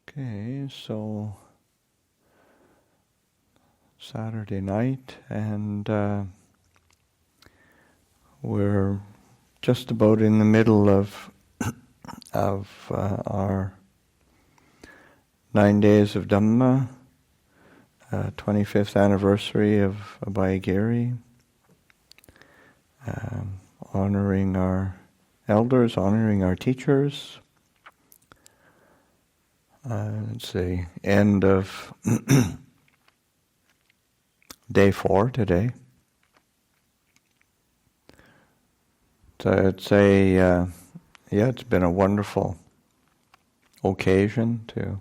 Okay, so Saturday night, and we're just about in the middle of our 9 days of Dhamma, 25th anniversary of Abhayagiri, honoring our elders, honoring our teachers. It's the end of day 4 today. So I'd say, it's been a wonderful occasion to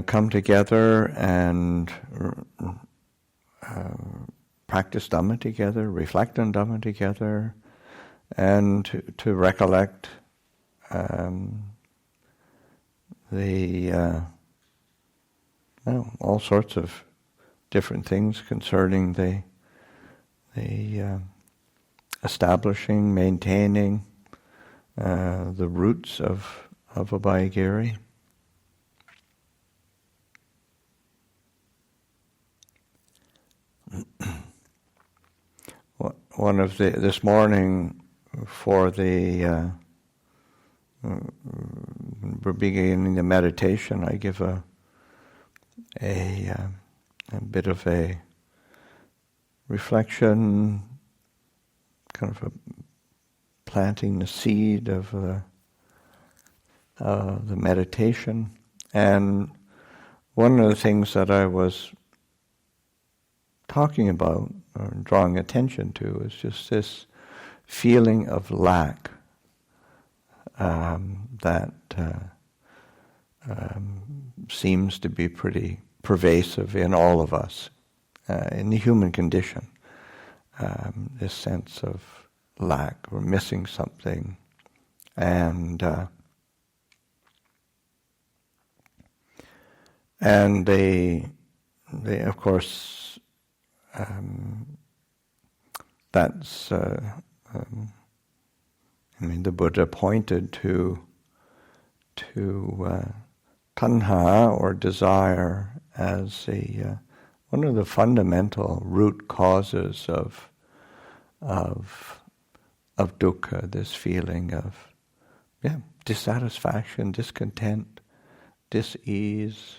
come together and practice Dhamma together, reflect on Dhamma together, and to recollect all sorts of different things concerning the establishing, maintaining the roots of Abhayagiri. One of this morning for the we're beginning the meditation, I give a bit of a reflection, kind of a planting the seed of the meditation. And one of the things that I was talking about or drawing attention to is just this feeling of lack that seems to be pretty pervasive in all of us, in the human condition. This sense of lack or missing something, and they of course that's the Buddha pointed to tanha or desire as one of the fundamental root causes of dukkha, this feeling of dissatisfaction, discontent, dis-ease,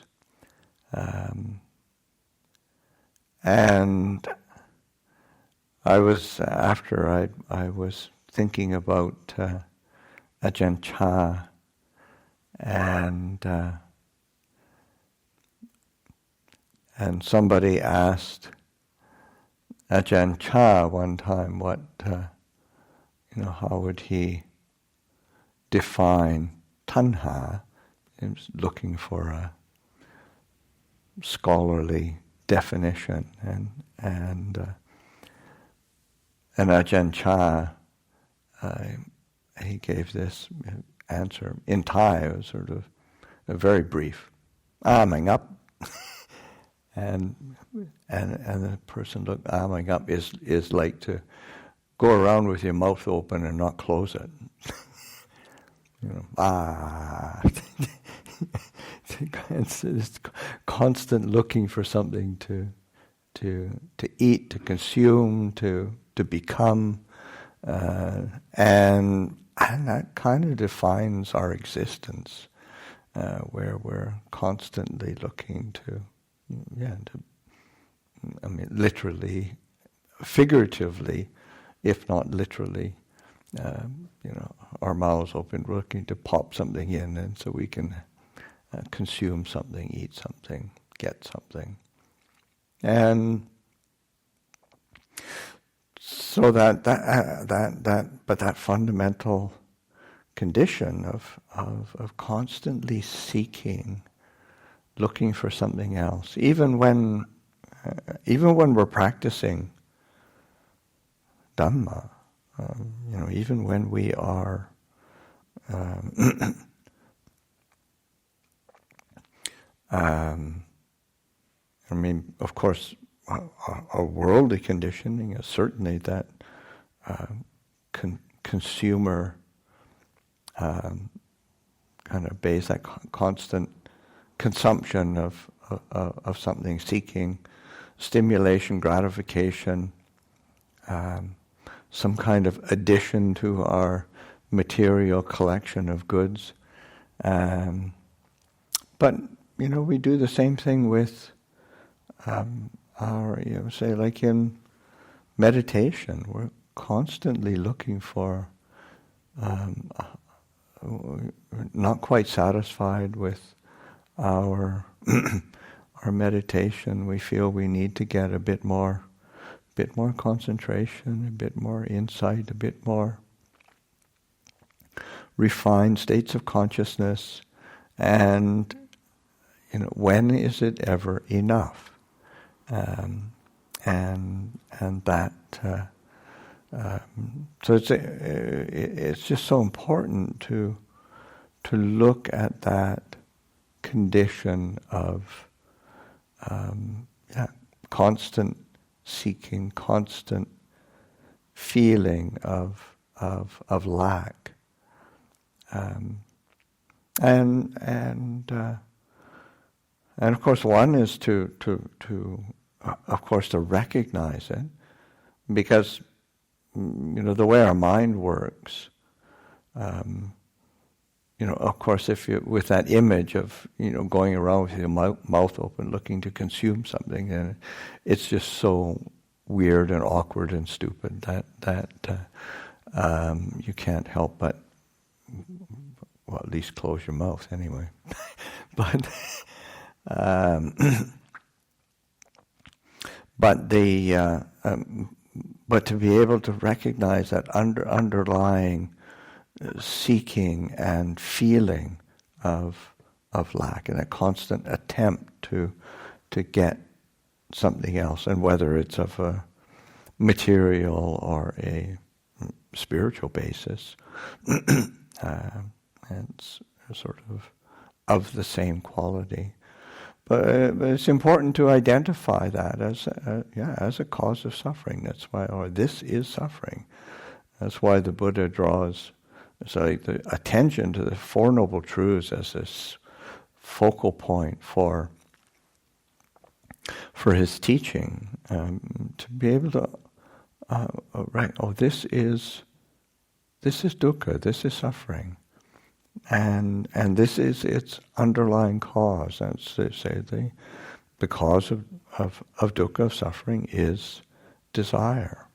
and I was thinking about Ajahn Chah, and somebody asked Ajahn Chah one time what how would he define tanha. He was looking for a scholarly definition, and Ajahn Chah he gave this answer in Thai. It was sort of very brief. Arming up, and the person looked. Arming up is like to go around with your mouth open and not close it. It's this constant looking for something to eat, to consume, to become, and that kind of defines our existence, where we're constantly looking to literally, figuratively, if not literally, our mouths open, looking to pop something in, and so we can consume something, eat something, get something, and so that fundamental condition of constantly seeking, looking for something else, even when we're practicing Dhamma, even when we are of course, our worldly conditioning is certainly that consumer kind of base, that constant consumption of something, seeking stimulation, gratification, some kind of addition to our material collection of goods. But we do the same thing with our, say, like in meditation, we're constantly looking for, not quite satisfied with our our meditation. We feel we need to get a bit more concentration, a bit more insight, a bit more refined states of consciousness. And when is it ever enough? And that so it's just so important to look at that condition of constant seeking, constant feeling of lack, and of course one is to of course to recognize it, because the way our mind works, of course, if you with that image of going around with your mouth open, looking to consume something, and it's just so weird and awkward and stupid that you can't help but, well, at least close your mouth anyway. But but to be able to recognize that underlying seeking and feeling of lack, and a constant attempt to get something else, and whether it's of a material or a spiritual basis, it's sort of the same quality. But it's important to identify that as a cause of suffering. That's why, or this is suffering. That's why the Buddha draws the attention to the Four Noble Truths as this focal point for his teaching, to be able to this is dukkha, this is suffering, and this is its underlying cause. As they say, the cause of dukkha, of suffering, is desire,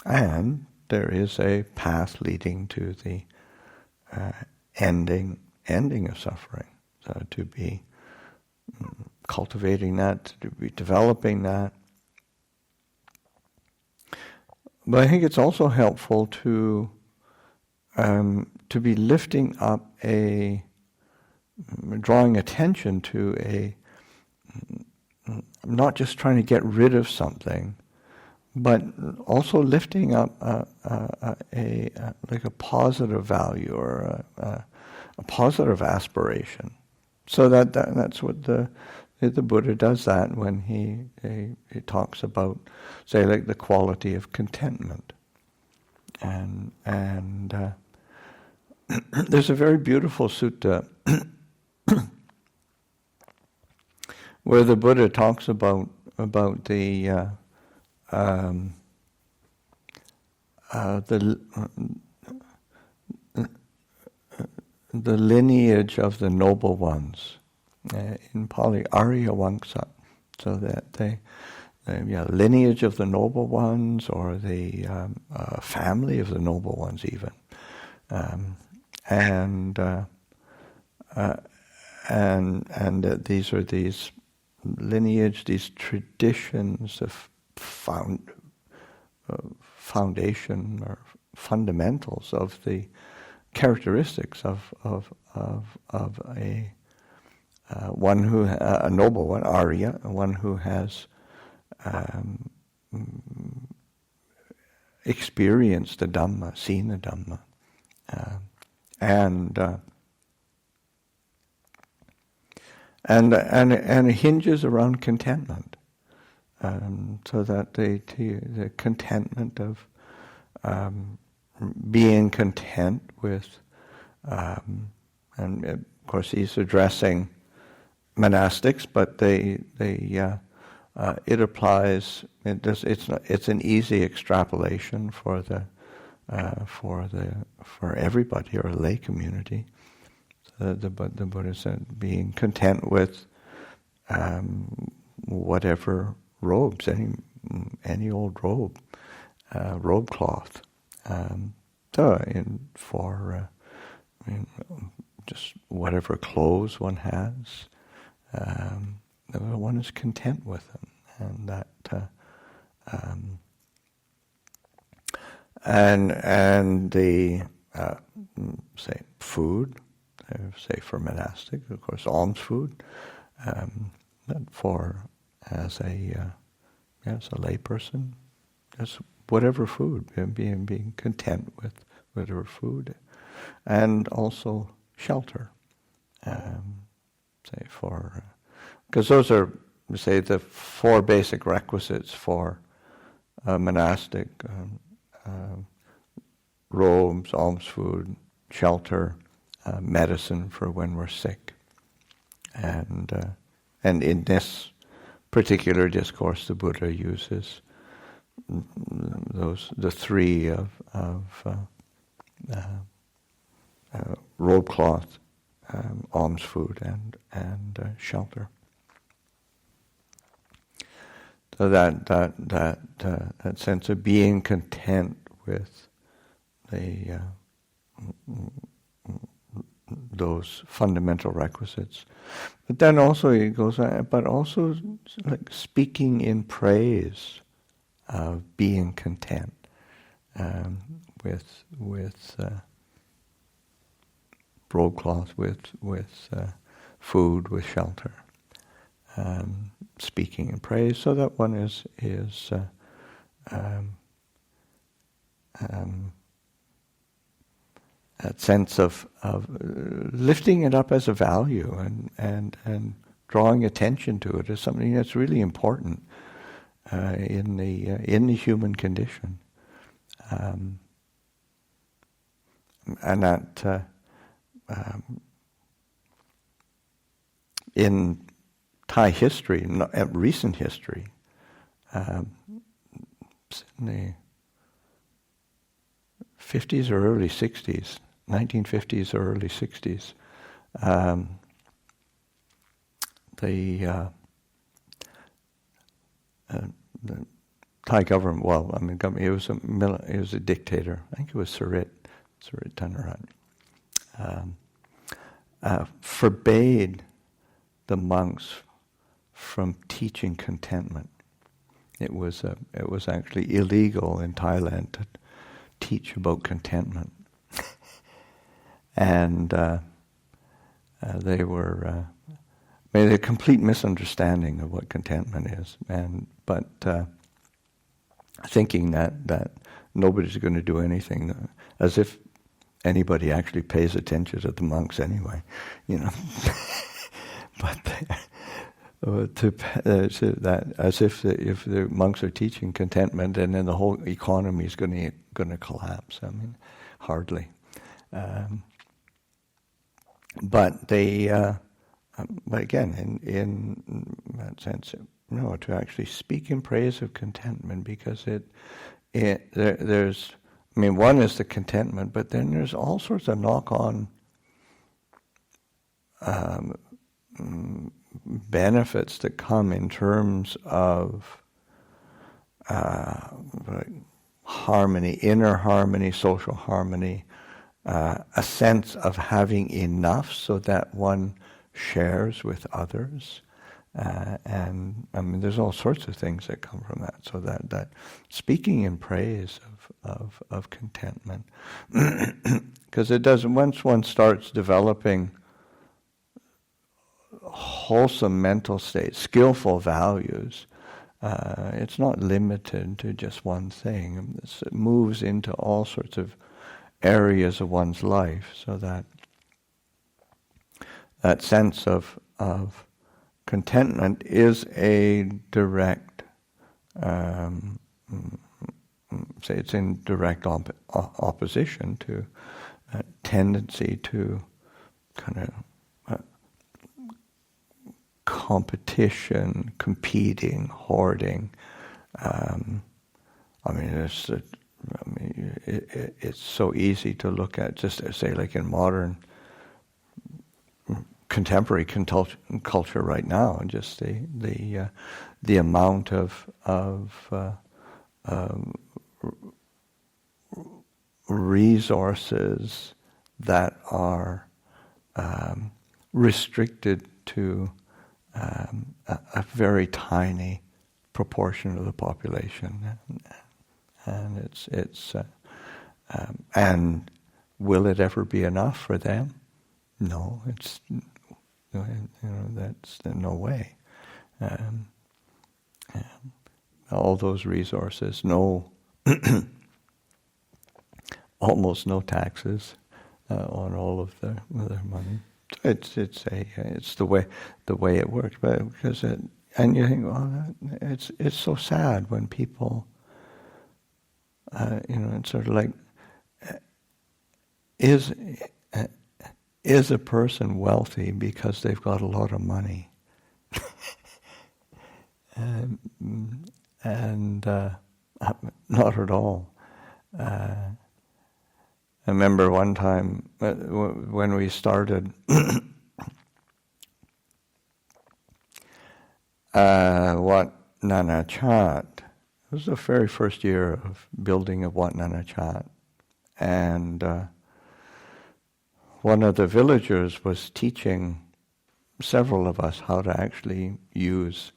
and there is a path leading to the ending of suffering. So to be cultivating that, to be developing that. But I think it's also helpful to be lifting up drawing attention to not just trying to get rid of something, but also lifting up like a positive value or a positive aspiration. So that's what the Buddha does that when he talks about, say, like the quality of contentment, and there's a very beautiful sutta where the Buddha talks about the lineage of the noble ones, in Pali, Arya Vamsa, so that the lineage of the noble ones, or the family of the noble ones even, and these are these lineage, these traditions of foundation or fundamentals of the characteristics of one who, a noble one, Arya, one who has experienced the Dhamma, seen the Dhamma, and it hinges around contentment, so that the contentment of being content with And of course, he's addressing monastics, but it applies. It's an easy extrapolation for everybody or lay community. So the Buddha said, being content with whatever robes, any old robe, robe cloth. Just whatever clothes one has, one is content with them, and that, and the say food, say for monastic, of course, alms food, but as a layperson, just whatever food, being content with whatever food, and also shelter. Because those are, say, the four basic requisites for monastic: robes, alms food, shelter, medicine for when we're sick. And in this particular discourse, the Buddha uses the three of robe cloth, alms food, and shelter. So that sense of being content with those fundamental requisites, but then also he goes on, but also like speaking in praise of being content with broadcloth, with food, with shelter, speaking in praise, so that one is that sense of lifting it up as a value and drawing attention to it as something that's really important in the human condition, and that in Thai history, recent history, in the 50s or early 60s, 1950s or early 60s, the Thai government, it was a dictator. I think it was Surit Thanarat, forbade the monks from teaching contentment. It was actually illegal in Thailand to teach about contentment, and they were made a complete misunderstanding of what contentment is, but thinking that nobody's going to do anything, as if anybody actually pays attention to the monks anyway, But as if the monks are teaching contentment, and then the whole economy is going to collapse. I mean, hardly. But again, in that sense, to actually speak in praise of contentment, because there's, one is the contentment, but then there's all sorts of knock-on benefits that come in terms of harmony, inner harmony, social harmony, a sense of having enough so that one shares with others, and there's all sorts of things that come from that. So that speaking in praise of contentment, because it doesn't. Once one starts developing wholesome mental state, skillful values, it's not limited to just one thing. It moves into all sorts of areas of one's life, so that sense of contentment is a direct, say it's in direct opposition to tendency to kind of competition, competing, hoarding. It's so easy to look at, just say, like in modern contemporary culture right now, and just the amount of resources that are restricted to a very tiny proportion of the population, and and will it ever be enough for them? No, that's no way. All those resources, almost no taxes on all of their money. It's the way it works, but because and you think, well, it's so sad when people, it's sort of like, is a person wealthy because they've got a lot of money? and not at all. I remember one time when we started Wat Nana Chat. It was the very first year of building of Wat Nana Chat, and one of the villagers was teaching several of us how to actually use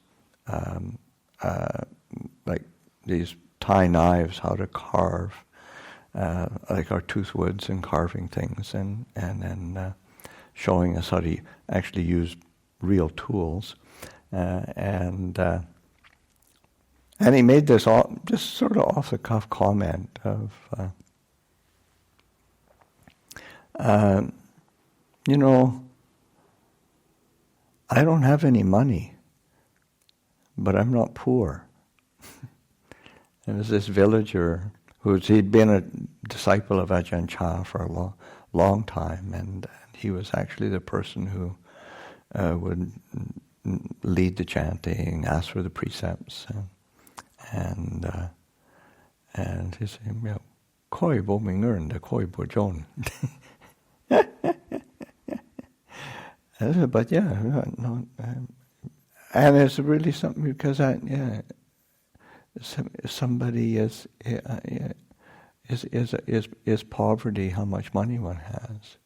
like these Thai knives, how to carve like our toothwoods and carving things, and then showing us how to actually use real tools, and he made this just sort of off the cuff comment of I don't have any money, but I'm not poor. There was this villager he'd been a disciple of Ajahn Chah for a long time, and he was actually the person who would lead the chanting, ask for the precepts, and he said, "Koi bo mingern de koi bo jon." But yeah, no, and it's really something, because somebody is poverty how much money one has.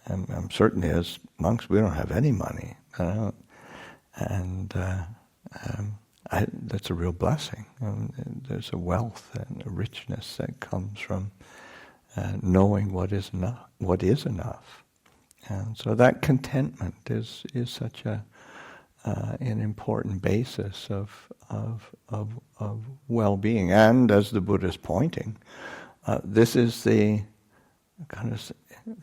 And certainly as monks we don't have any money, and that's a real blessing. There's a wealth and a richness that comes from knowing what is enough. And so that contentment is such an important basis of well-being. And as the Buddha is pointing, this is the kind of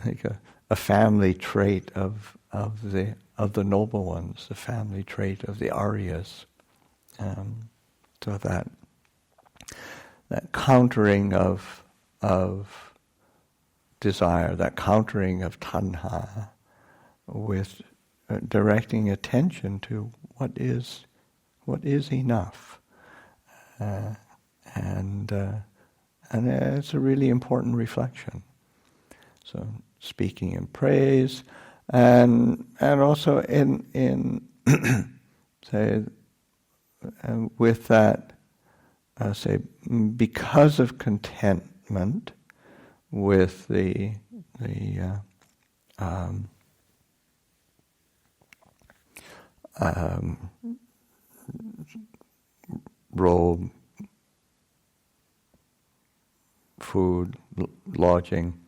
like a family trait of the noble ones, the family trait of the Aryas. So that countering of desire, that countering of tanha, with directing attention to what is enough, and it's a really important reflection. So speaking in praise, and also in say with that say because of contentment with the robe, food, lodging,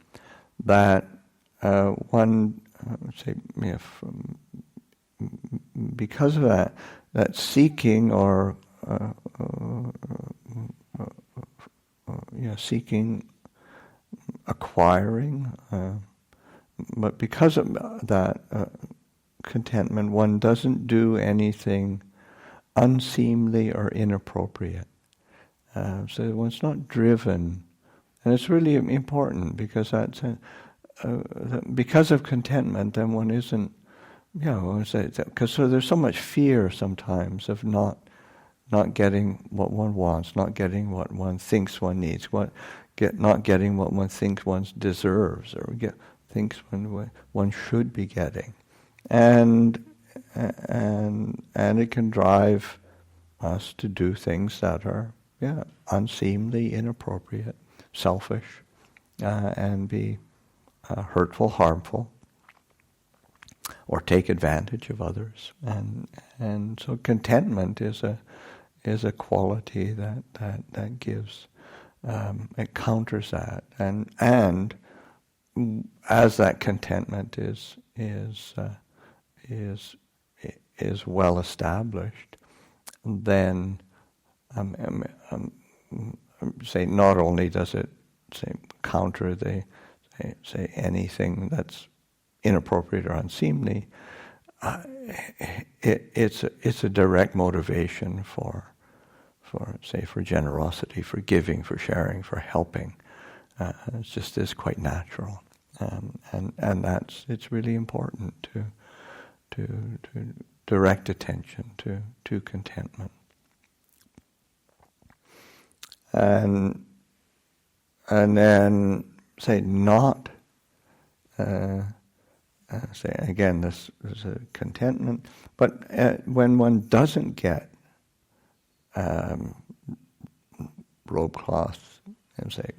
that one say because of that seeking or seeking, acquiring, but because of that contentment, one doesn't do anything unseemly or inappropriate. So one's not driven, and it's really important, because because of contentment, then one isn't, because so there's so much fear sometimes of not getting what one wants, not getting what one thinks one needs, not getting what one thinks one deserves, or thinks one should be getting, and it can drive us to do things that are unseemly, inappropriate, selfish, and be hurtful, harmful, or take advantage of others. And so contentment is a quality that gives, it counters that, and as that contentment is well established, then say not only does it counter say anything that's inappropriate or unseemly, it's a direct motivation for generosity, for giving, for sharing, for helping. It's just is quite natural, and it's really important to direct attention to contentment, and then say not. Say again, this is a contentment, but when one doesn't get robe cloth and say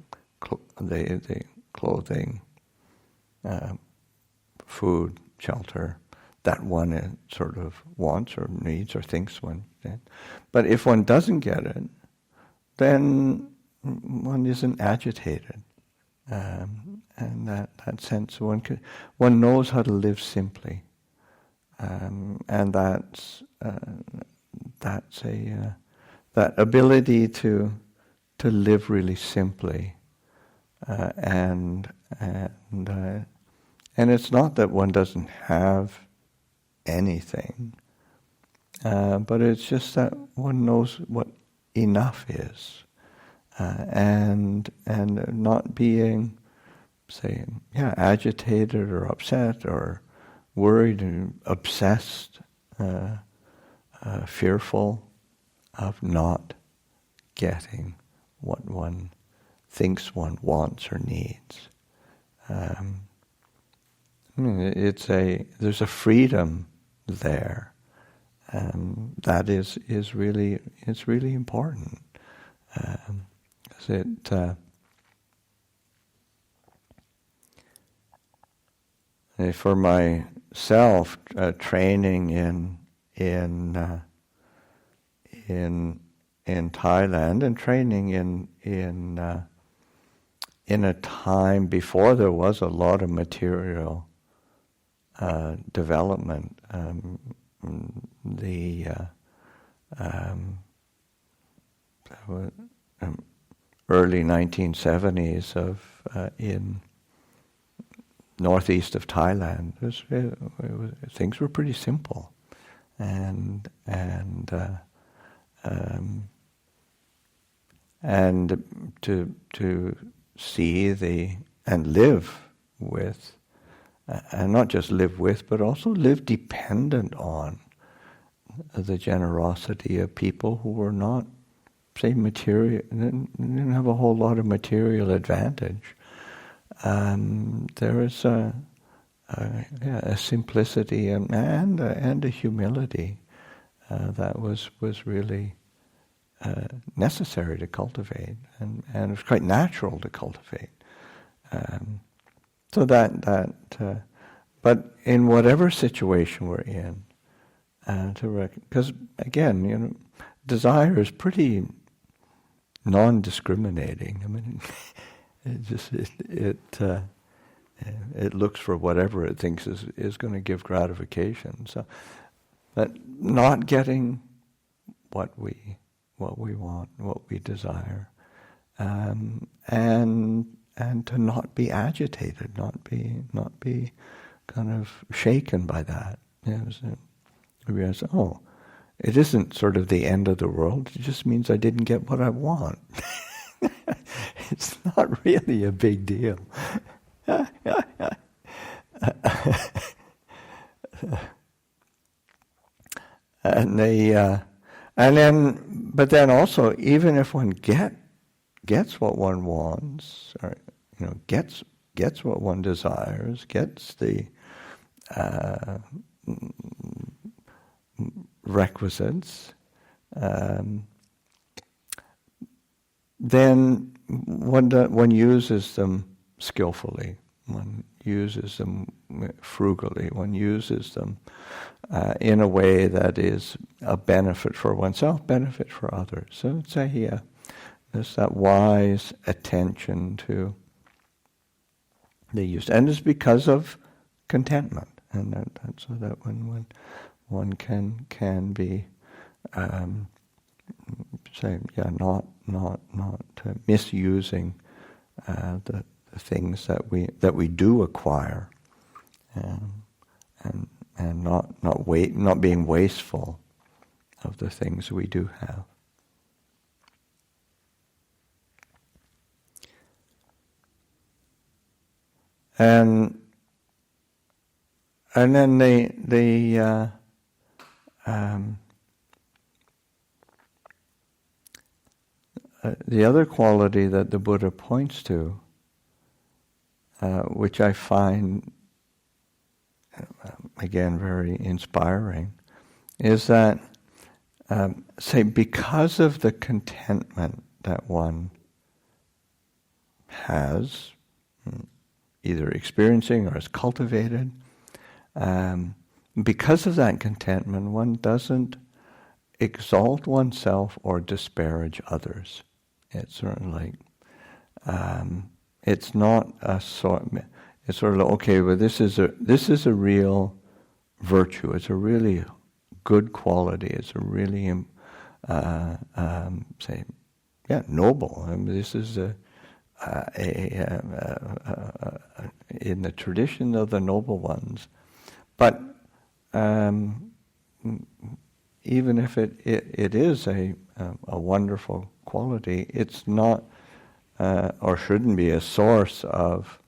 the clothing, food, shelter that one sort of wants or needs or thinks one did. But if one doesn't get it, then one isn't agitated. And that sense, one knows how to live simply, and that's that ability to live really simply, and it's not that one doesn't have anything, but it's just that one knows what enough is, and not being, say, agitated or upset or worried and obsessed, fearful of not getting what one thinks one wants or needs. There's a freedom there, that is really important. For myself, training in Thailand and training in a time before there was a lot of material development. The early 1970s in northeast of Thailand, things were pretty simple, and to see and live with, and not just live with, but also live dependent on the generosity of people who were not, say, material, didn't have a whole lot of material advantage. There is a simplicity and a humility that was really necessary to cultivate, and it was quite natural to cultivate. But in whatever situation we're in, because again, desire is pretty non-discriminating. I mean, it looks for whatever it thinks is going to give gratification. So, but not getting what we want, what we desire, and to not be agitated, not be kind of shaken by that. So we realize, it isn't sort of the end of the world. It just means I didn't get what I want. It's not really a big deal. and but then also, even if one gets what one wants, or gets what one desires, gets the requisites, then one uses them skillfully. One uses them frugally. One uses them in a way that is a benefit for oneself, benefit for others. So it's there's that wise attention to the use, and it's because of contentment, and that's so that when one can be not misusing the things that we do acquire, and not being wasteful of the things we do have. And then the other quality that the Buddha points to, which I find again very inspiring, is that because of the contentment that one has, either experiencing or is cultivated, because of that contentment, one doesn't exalt oneself or disparage others. It's sort of like, it's not a sort. It's sort of like, okay, well, this is a real virtue. It's a really good quality. It's a really noble. I mean, this is in the tradition of the noble ones. But even if it is a wonderful quality, it's not or shouldn't be a source of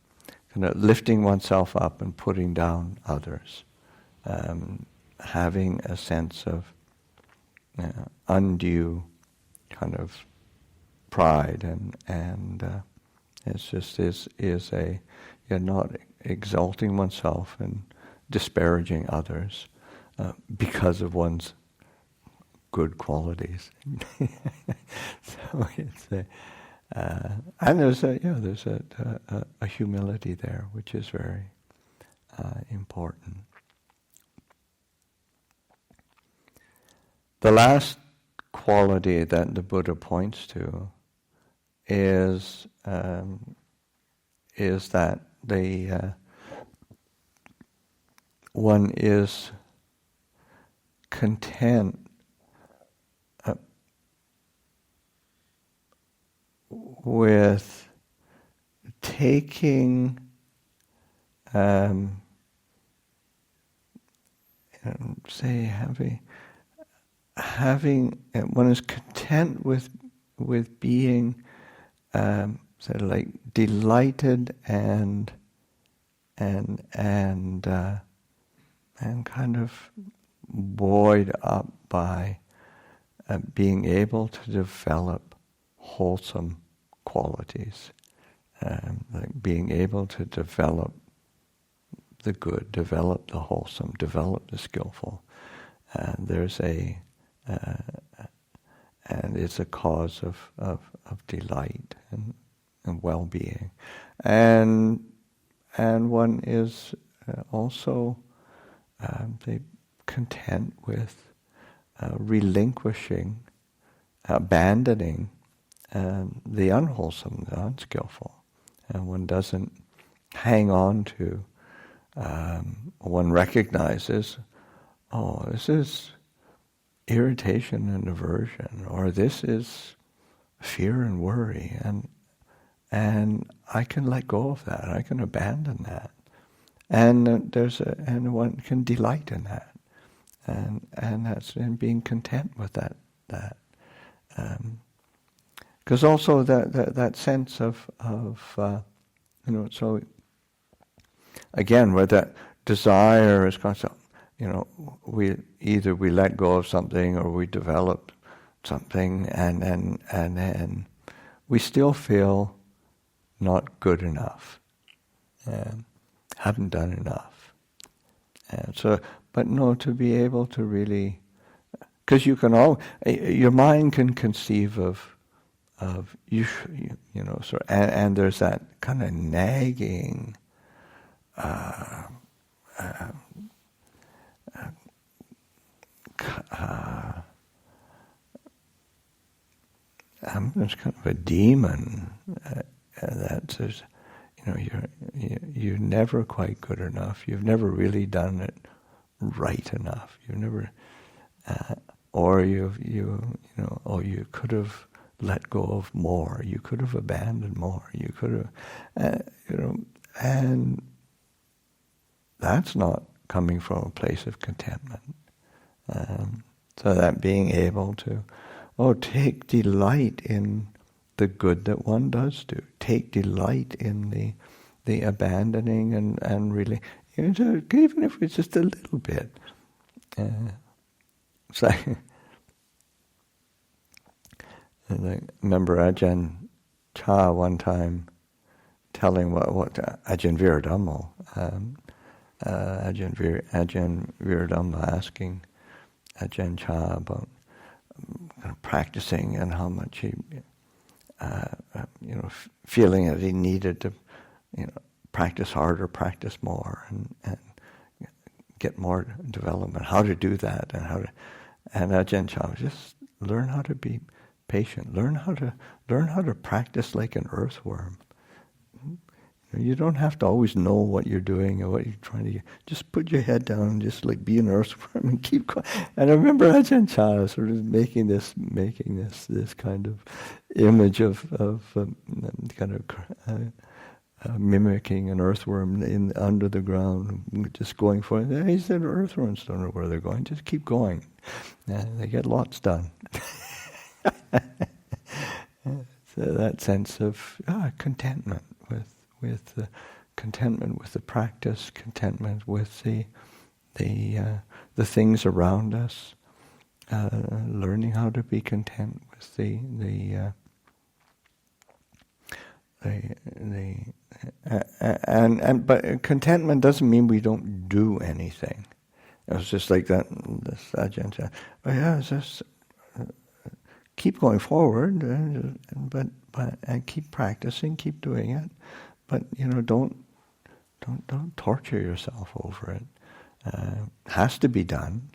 kind of lifting oneself up and putting down others, having a sense of undue kind of pride and it's just you're not exalting oneself and disparaging others because of one's good qualities. So it's and there's a humility there, which is very important. The last quality that the Buddha points to is that one is content with taking having one is content with being sort of like delighted and kind of buoyed up by being able to develop wholesome qualities, like being able to develop the good, develop the wholesome, develop the skillful. There's and it's a cause of delight and well-being, and one is also content with relinquishing, abandoning the unwholesome, the unskillful, and one doesn't hang on to. One recognizes, oh, this is irritation and aversion, or this is fear and worry, and I can let go of that. I can abandon that, and and one can delight in that, and that's in being content with that. Because also that sense of so again, where that desire is constant, we let go of something or we develop something, and then we still feel not good enough, haven't done enough, and so. But no, to be able to really, because your mind can conceive of and there's that kind of nagging. There's kind of a demon that says, you're never quite good enough. You've never really done it right enough. You've never, or you could have let go of more. You could have abandoned more. You could have, and that's not coming from a place of contentment. So that being able to, take delight in the good that one does do. Take delight in the abandoning and really, even if it's just a little bit. It's like, I remember Ajahn Chah one time telling what Ajahn Viradhammo, Ajahn Viradhammo asking Ajahn Chah about practicing and how much he, feeling that he needed to, practice harder, practice more, and get more development. How to do that, and Ajahn Chah just learn how to be patient. Learn how to practice like an earthworm. You don't have to always know what you're doing or what you're trying to do. Just put your head down and just like be an earthworm and keep going. And I remember Ajahn Chah sort of making this kind of image of mimicking an earthworm under the ground, just going for it. He said, earthworms don't know where they're going. Just keep going. They get lots done. So that sense of contentment with contentment with the practice, contentment with the things around us, learning how to be content with but contentment doesn't mean we don't do anything. It was just like that. This Ajahn said, it's just keep going forward, but and keep practicing, keep doing it. But don't torture yourself over it. It has to be done.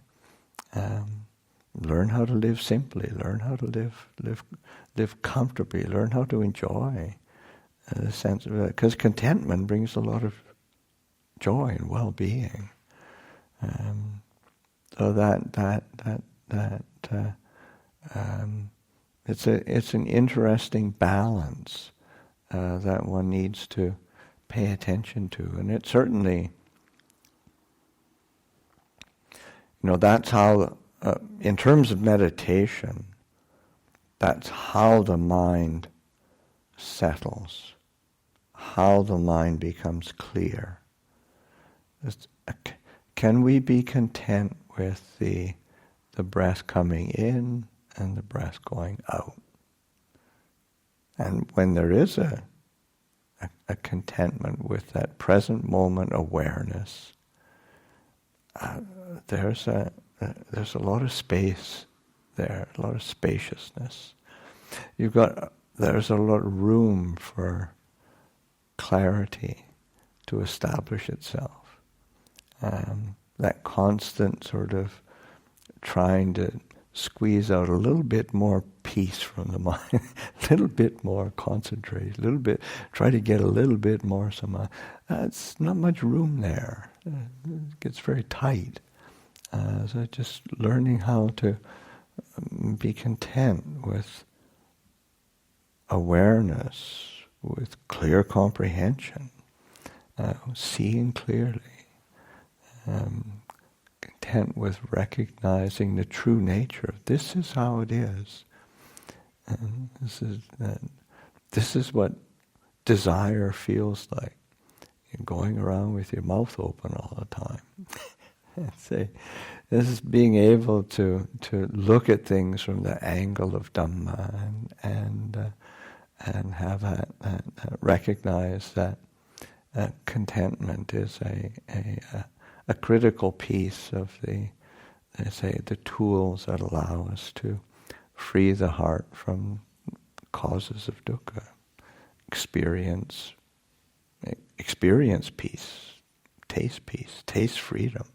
Learn how to live simply. Learn how to live comfortably. Learn how to enjoy the sense of it, because contentment brings a lot of joy and well-being. So it's an interesting balance that one needs to pay attention to, and it certainly, that's how, in terms of meditation, that's how the mind settles, how the mind becomes clear. Can we be content with the breath coming in and the breath going out? And when there is a contentment with that present moment awareness, there's a lot of space there, a lot of spaciousness. There's a lot of room for clarity to establish itself. That constant sort of trying to squeeze out a little bit more peace from the mind, a little bit more concentrate, try to get a little bit more samadhi. It's not much room there. It gets very tight. So just learning how to be content with awareness, with clear comprehension, seeing clearly, content with recognizing the true nature of this is how it is. And this is what desire feels like. You're going around with your mouth open all the time. Say, this is being able to look at things from the angle of Dhamma and have recognize that contentment is a critical piece of the tools that allow us to free the heart from causes of dukkha, experience peace, taste freedom.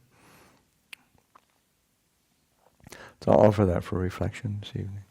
So I'll offer that for reflection this evening.